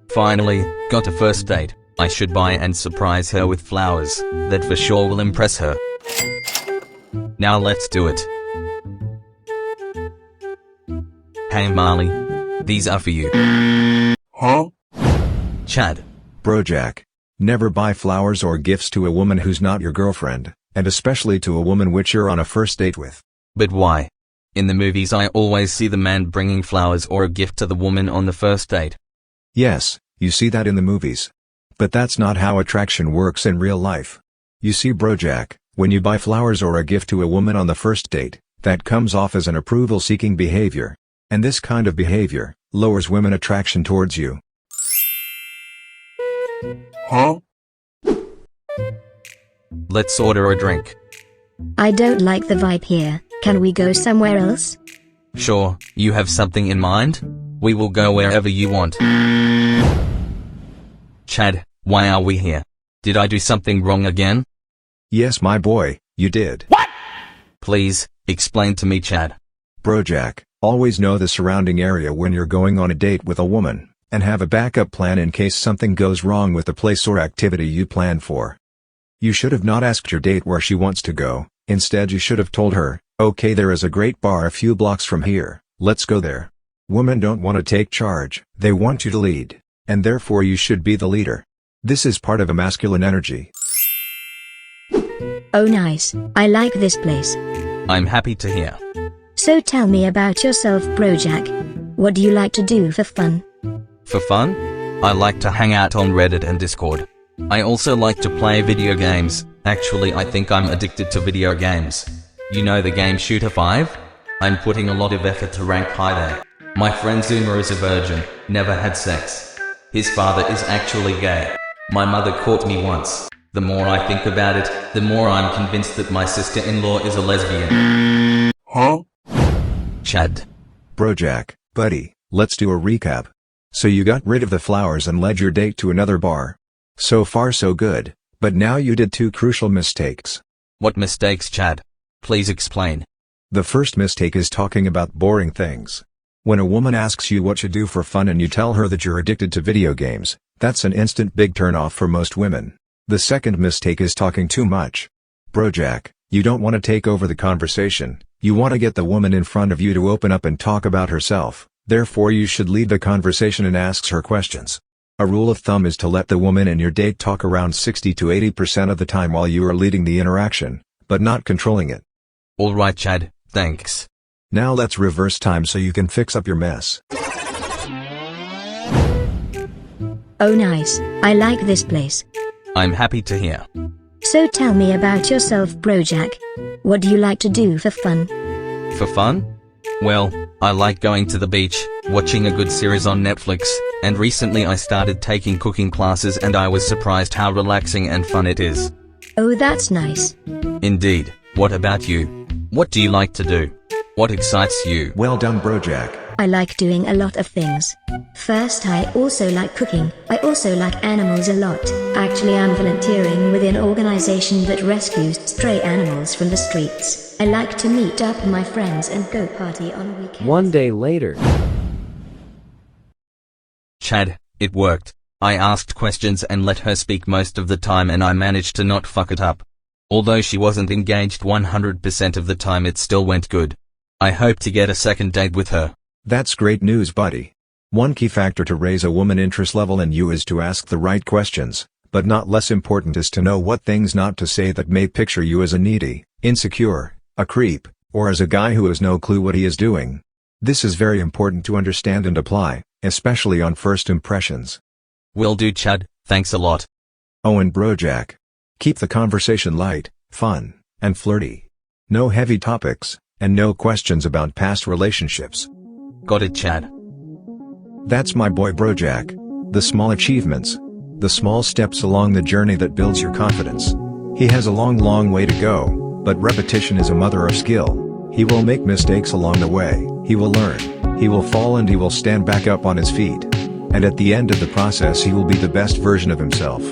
Finally, got a first date. I should buy and surprise her with flowers. That for sure will impress her. Now let's do it. Hey Marley. These are for you. Huh? Chad. Bro Jack. Never buy flowers or gifts to a woman who's not your girlfriend, and especially to a woman which you're on a first date with. But why? In the movies I always see the man bringing flowers or a gift to the woman on the first date. Yes, you see that in the movies. But that's not how attraction works in real life. You see Bro Jack, when you buy flowers or a gift to a woman on the first date, that comes off as an approval-seeking behavior. And this kind of behavior lowers women attraction towards you. Huh? Let's order a drink. I don't like the vibe here. Can we go somewhere else? Sure, you have something in mind? We will go wherever you want. Chad, why are we here? Did I do something wrong again? Yes my boy, you did. What? Please, explain to me Chad. Bro Jack, always know the surrounding area when you're going on a date with a woman, and have a backup plan in case something goes wrong with the place or activity you plan for. You should have not asked your date where she wants to go, instead you should have told her, okay there is a great bar a few blocks from here, let's go there. Women don't want to take charge, they want you to lead, and therefore you should be the leader. This is part of a masculine energy. Oh nice, I like this place. I'm happy to hear. So tell me about yourself Bro Jack. What do you like to do for fun? For fun? I like to hang out on Reddit and Discord. I also like to play video games. Actually I think I'm addicted to video games. You know the game Shooter 5? I'm putting a lot of effort to rank high there. My friend Zuma is a virgin, never had sex. His father is actually gay. My mother caught me once. The more I think about it, the more I'm convinced that my sister-in-law is a lesbian. Huh? Chad. Bro Jack, buddy, let's do a recap. So you got rid of the flowers and led your date to another bar. So far so good, but now you did two crucial mistakes. What mistakes Chad? Please explain. The first mistake is talking about boring things. When a woman asks you what you do for fun and you tell her that you're addicted to video games, that's an instant big turn-off for most women. The second mistake is talking too much. Bro Jack, you don't want to take over the conversation, you want to get the woman in front of you to open up and talk about herself, therefore you should lead the conversation and ask her questions. A rule of thumb is to let the woman in your date talk around 60 to 80% of the time while you are leading the interaction, but not controlling it. Alright Chad, thanks. Now let's reverse time so you can fix up your mess. Oh nice, I like this place. I'm happy to hear. So tell me about yourself Bro Jack. What do you like to do for fun? For fun? Well, I like going to the beach, watching a good series on Netflix, and recently I started taking cooking classes and I was surprised how relaxing and fun it is. Oh that's nice. Indeed. What about you? What do you like to do? What excites you? Well done Bro Jack. I like doing a lot of things. First I also like cooking. I also like animals a lot. Actually I'm volunteering with an organization that rescues stray animals from the streets. I like to meet up with my friends and go party on weekends. One day later. Chad, it worked. I asked questions and let her speak most of the time and I managed to not fuck it up. Although she wasn't engaged 100% of the time it still went good. I hope to get a second date with her. That's great news buddy. One key factor to raise a woman's interest level in you is to ask the right questions, but not less important is to know what things not to say that may picture you as a needy, insecure, a creep, or as a guy who has no clue what he is doing. This is very important to understand and apply, especially on first impressions. Will do Chad, thanks a lot. Oh and Bro Jack. Keep the conversation light, fun, and flirty. No heavy topics, and no questions about past relationships. Got it Chad. That's my boy Bro Jack. The small achievements. The small steps along the journey that builds your confidence. He has a long way to go, but repetition is a mother of skill. He will make mistakes along the way, he will learn, he will fall and he will stand back up on his feet. And at the end of the process he will be the best version of himself.